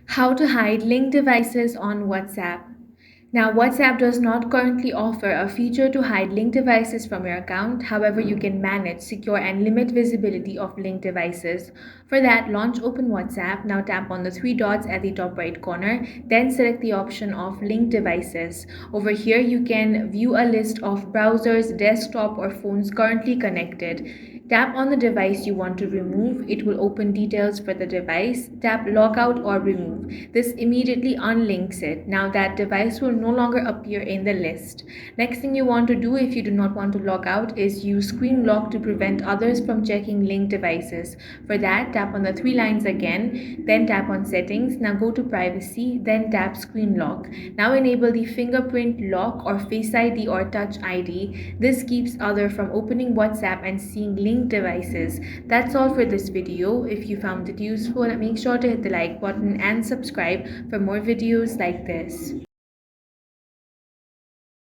How to hide linked devices on WhatsApp. Now, WhatsApp does not currently offer a feature to hide linked devices from your account. However, you can manage, secure, and limit visibility of linked devices. For that, launch Open WhatsApp. Now tap on the three dots at the top right corner, then select the option of linked devices. Over here, you can view a list of browsers, desktop, or phones currently connected. Tap on the device you want to remove. It will open details for the device. Tap Logout or Remove. This immediately unlinks it. Now that device will no longer appear in the list. Next thing you want to do if you do not want to log out is use Screen Lock to prevent others from checking linked devices. For that, tap on the three lines again, then tap on Settings. Now go to Privacy, then tap Screen Lock. Now enable the fingerprint lock or Face ID or Touch ID. This keeps others from opening WhatsApp and seeing linked devices. That's all for this video. If you found it useful, make sure to hit the like button and subscribe for more videos like this.